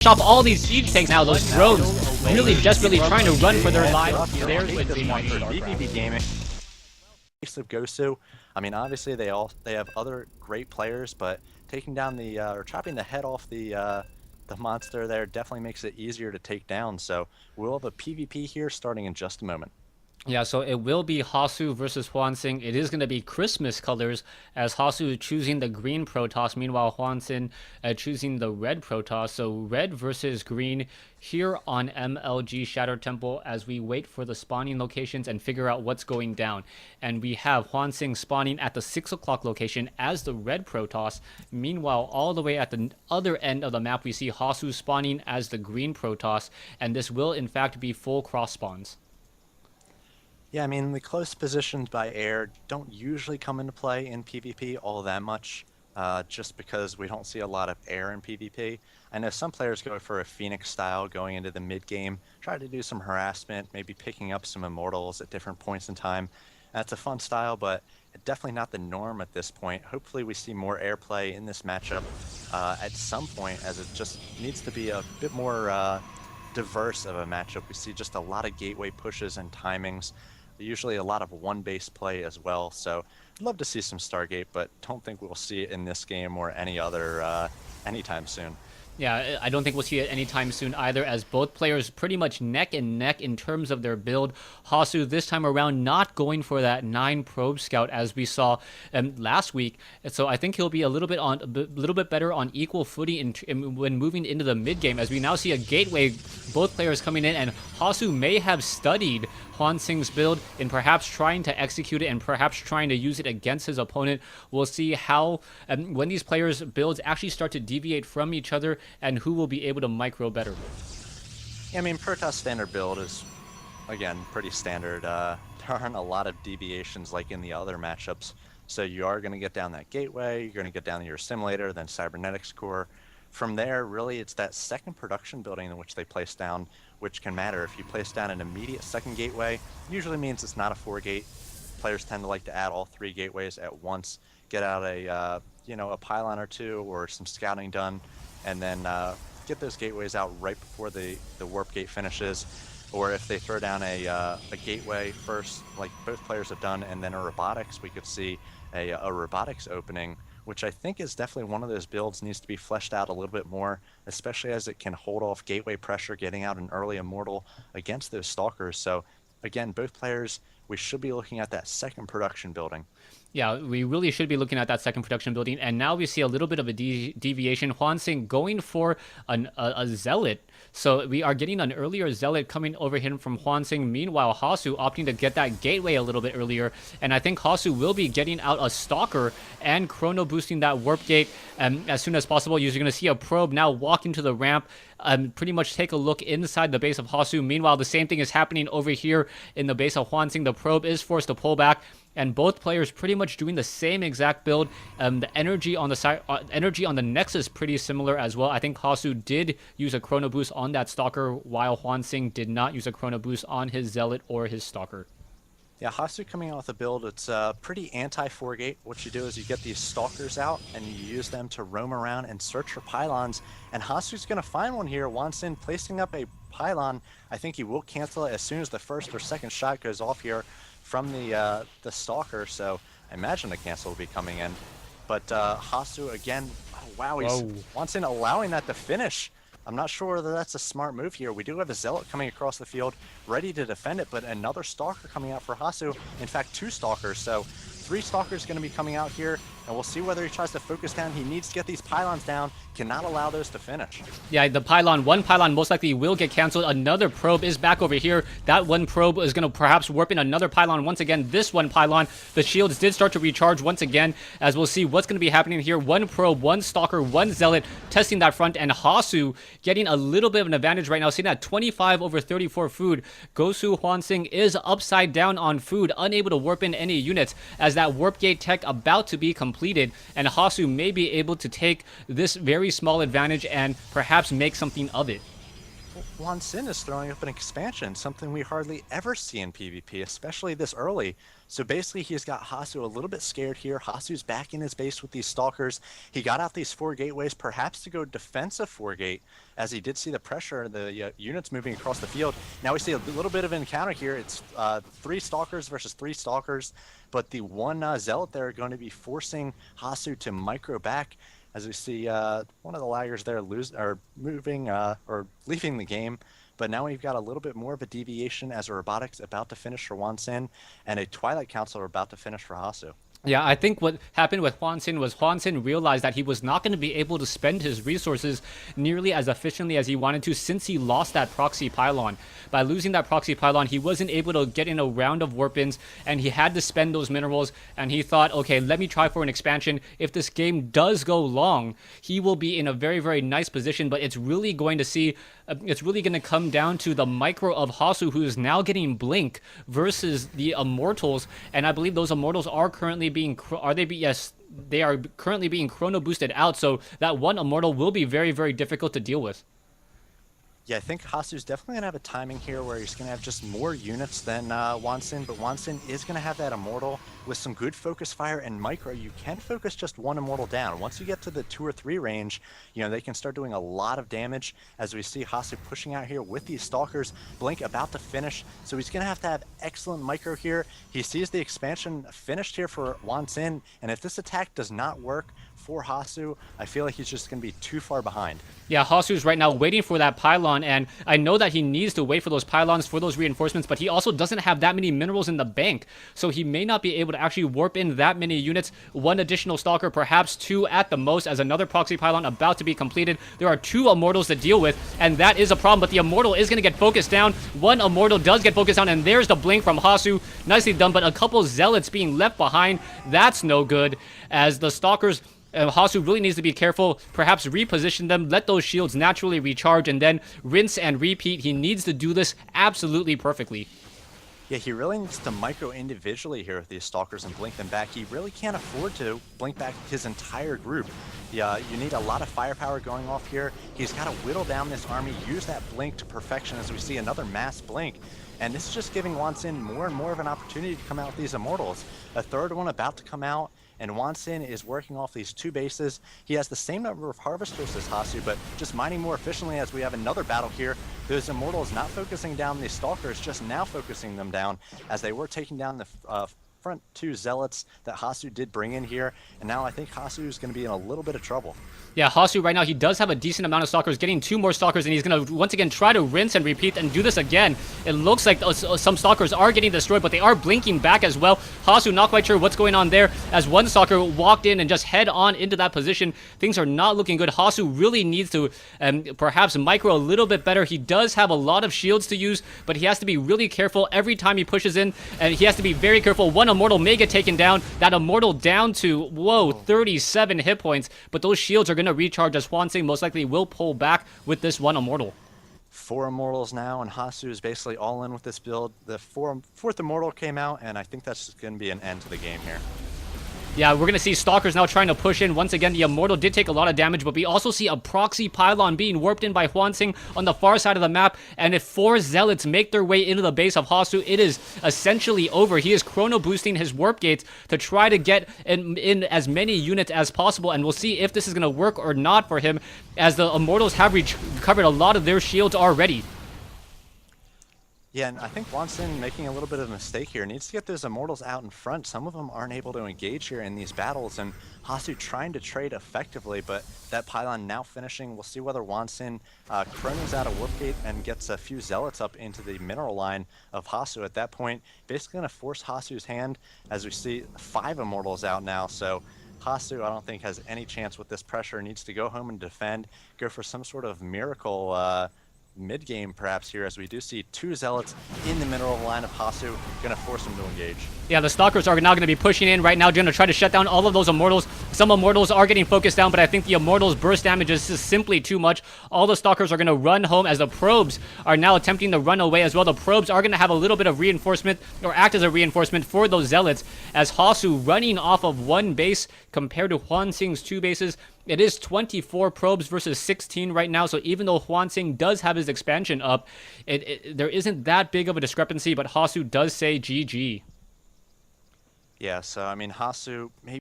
off all these siege tanks now. Those drones really desperately trying to run for their lives. There's Wednesday Night vVv Gaming. Of Gosu. I mean, obviously they have other great players, but taking down the or chopping the head off the monster there definitely makes it easier to take down. So we'll have a PvP here starting in just a moment. Yeah, so it will be Hasuu versus HwangSin. It is going to be Christmas colors, as Hasuu choosing the green Protoss, meanwhile HwangSin choosing the red Protoss. So red versus green here on MLG Shadow Temple as we wait for the spawning locations and figure out what's going down. And we have HwangSin spawning at the 6 o'clock location as the red Protoss. Meanwhile, all the way at the other end of the map, we see Hasuu spawning as the green Protoss, and this will in fact be full cross spawns. Yeah, I mean, the close positions by air don't usually come into play in PvP all that much, just because we don't see a lot of air in PvP. I know some players go for a Phoenix style going into the mid-game, try to do some harassment, maybe picking up some immortals at different points in time. That's a fun style, but definitely not the norm at this point. Hopefully we see more airplay in this matchup at some point, as it just needs to be a bit more diverse of a matchup. We see just a lot of gateway pushes and timings. Usually a lot of one-base play as well, so I'd love to see some Stargate, but don't think we'll see it in this game or any other anytime soon. Yeah, I don't think we'll see it anytime soon either, as both players pretty much neck and neck in terms of their build. Hasuu this time around not going for that 9 probe scout as we saw last week, so I think he'll be a little bit better on equal footing when moving into the mid game, as we now see a gateway, both players coming in, and Hasuu may have studied HwangSin's build in perhaps trying to execute it and perhaps trying to use it against his opponent. We'll see how when these players' builds actually start to deviate from each other and who will be able to micro better. Yeah, I mean, Protoss standard build is, again, pretty standard. There aren't a lot of deviations like in the other matchups. So you are going to get down that gateway, you're going to get down your simulator, then cybernetics core. From there, really, it's that second production building in which they place down, which can matter. If you place down an immediate second gateway, usually means it's not a 4-gate. Players tend to like to add all 3 gateways at once, get out a a pylon or 2 or some scouting done, and then get those gateways out right before the warp gate finishes. Or if they throw down a gateway first, like both players have done, and then a robotics, we could see a robotics opening, which I think is definitely one of those builds needs to be fleshed out a little bit more, especially as it can hold off gateway pressure, getting out an early immortal against those stalkers. So again, both players, we should be looking at that second production building. Yeah, we really should be looking at that second production building, and now we see a little bit of a deviation. HwangSin going for a Zealot, so we are getting an earlier Zealot coming over here from HwangSin. Meanwhile, Hasuu opting to get that gateway a little bit earlier, and I think Hasuu will be getting out a Stalker and chrono boosting that warp gate as soon as possible. You're going to see a probe now walk into the ramp, pretty much take a look inside the base of Hasuu. Meanwhile, the same thing is happening over here in the base of HwangSin. The probe is forced to pull back, and both players pretty much doing the same exact build. The energy on the side, energy on the Nexus pretty similar as well. I think Hasuu did use a chrono boost on that Stalker, while HwangSin did not use a chrono boost on his Zealot or his Stalker. Yeah, Hasuu coming out with a build, it's pretty anti-4-gate. What you do is you get these stalkers out and you use them to roam around and search for pylons, and Hasu's going to find one here. HwangSin placing up a pylon. I think he will cancel it as soon as the first or second shot goes off here from the stalker, so I imagine the cancel will be coming in. But Hasuu again, oh, wow, he's HwangSin allowing that to finish. I'm not sure whether that's a smart move here. We do have a Zealot coming across the field, ready to defend it, but another Stalker coming out for Hasuu. In fact, 2 Stalkers, so 3 Stalkers going to be coming out here, and we'll see whether he tries to focus down. He needs to get these pylons down, cannot allow those to finish. Yeah, the pylon, one pylon most likely will get canceled. Another probe is back over here. That one probe is going to perhaps warp in another pylon once again. This one pylon, the shields did start to recharge once again, as we'll see what's going to be happening here. 1 probe, 1 Stalker, 1 Zealot testing that front, and Hasuu getting a little bit of an advantage right now, sitting at 25 over 34 food. GoSuHwangSin is upside down on food, unable to warp in any units, as that warp gate tech about to be completed, and Hasuu may be able to take this very small advantage and perhaps make something of it. WonSin is throwing up an expansion, something we hardly ever see in PvP, especially this early. So basically, he's got Hasuu a little bit scared here. Hasu's back in his base with these stalkers. He got out these 4 gateways, perhaps to go defensive 4 gate, as he did see the pressure, the units moving across the field. Now we see a little bit of an encounter here. It's 3 stalkers versus 3 stalkers, but the 1 zealot there are going to be forcing Hasuu to micro back. As we see one of the laggers there moving or leaving the game. But now we've got a little bit more of a deviation as a robotics about to finish for WonSin and a Twilight Council about to finish for Hasuu. Yeah, I think what happened with HwangSin was HwangSin realized that he was not going to be able to spend his resources nearly as efficiently as he wanted to since he lost that proxy pylon. By losing that proxy pylon, he wasn't able to get in a round of warp-ins, and he had to spend those minerals, and he thought, okay, let me try for an expansion. If this game does go long, he will be in a very, very nice position, but it's really going to come down to the micro of Hasuu, who is now getting Blink, versus the Immortals, and I believe those Immortals are currently yes, they are currently being chrono boosted out, so that 1 Immortal will be very, very difficult to deal with. Yeah, I think Hasu's definitely going to have a timing here where he's going to have just more units than WonSin, but WonSin is going to have that Immortal with some good focus fire and micro. You can focus just 1 Immortal down. Once you get to the 2 or 3 range, you know, they can start doing a lot of damage, as we see Hasuu pushing out here with these Stalkers. Blink about to finish, so he's going to have excellent micro here. He sees the expansion finished here for WonSin, and if this attack does not work for Hasuu, I feel like he's just going to be too far behind. Yeah, Hasu's right now waiting for that pylon, and I know that he needs to wait for those pylons for those reinforcements, but he also doesn't have that many minerals in the bank, so he may not be able to actually warp in that many units. 1 additional Stalker, perhaps 2 at the most, as another proxy pylon about to be completed. There are 2 Immortals to deal with, and that is a problem, but the Immortal is going to get focused down. 1 Immortal does get focused down, and there's the blink from Hasuu. Nicely done, but a couple Zealots being left behind. That's no good, as the Stalkers... Hasuu really needs to be careful, perhaps reposition them, let those shields naturally recharge, and then rinse and repeat. He needs to do this absolutely perfectly. Yeah, he really needs to micro individually here with these Stalkers and blink them back. He really can't afford to blink back his entire group. Yeah, you need a lot of firepower going off here. He's got to whittle down this army, use that blink to perfection, as we see another mass blink. And this is just giving WonSin more and more of an opportunity to come out with these Immortals. A 3rd one about to come out, and WonSin is working off these 2 bases. He has the same number of Harvesters as Hasuu, but just mining more efficiently, as we have another battle here. Those Immortals not focusing down these Stalkers, just now focusing them down, as they were taking down the front 2 Zealots that Hasuu did bring in here. And now I think Hasuu is going to be in a little bit of trouble. Yeah, Hasuu right now, he does have a decent amount of Stalkers, getting 2 more Stalkers, and he's going to once again try to rinse and repeat and do this again. It looks like some Stalkers are getting destroyed, but they are blinking back as well. Hasuu not quite sure what's going on there, as 1 Stalker walked in and just head on into that position. Things are not looking good. Hasuu really needs to perhaps micro a little bit better. He does have a lot of shields to use, but he has to be really careful every time he pushes in, and he has to be very careful. 1 Immortal may get taken down. That Immortal down to, whoa, 37 hit points, but those shields are going to recharge, as HwangSin most likely will pull back with this 1 Immortal. 4 Immortals now, and Hasuu is basically all in with this build. The 4th Immortal came out, and I think that's going to be an end to the game here. Yeah, we're going to see Stalkers now trying to push in. Once again, the Immortal did take a lot of damage, but we also see a proxy pylon being warped in by HwangSin on the far side of the map. And if 4 Zealots make their way into the base of Hasuu, it is essentially over. He is chrono boosting his warp gates to try to get in as many units as possible. And we'll see if this is going to work or not for him, as the Immortals have recovered a lot of their shields already. Yeah, and I think WonSin making a little bit of a mistake here. Needs to get those Immortals out in front. Some of them aren't able to engage here in these battles, and Hasuu trying to trade effectively, but that pylon now finishing. We'll see whether WonSin chronos out a warp gate and gets a few Zealots up into the mineral line of Hasuu at that point. Basically going to force Hasu's hand, as we see 5 Immortals out now, so Hasuu, I don't think, has any chance with this pressure. Needs to go home and defend, go for some sort of miracle mid-game perhaps here, as we do see 2 Zealots in the mineral line of Hasuu, gonna force him to engage. Yeah, the Stalkers are now going to be pushing in right now, gonna try to shut down all of those Immortals. Some Immortals are getting focused down, but I think the Immortals' burst damage is just simply too much. All the Stalkers are going to run home, as the Probes are now attempting to run away as well. The Probes are going to have a little bit of reinforcement, or act as a reinforcement for those Zealots, as Hasuu running off of 1 base compared to HwangSin's 2 bases. It is 24 probes versus 16 right now. So even though HwangSin does have his expansion up, there isn't that big of a discrepancy. But Hasuu does say GG. Yeah, so I mean, Hasuu, maybe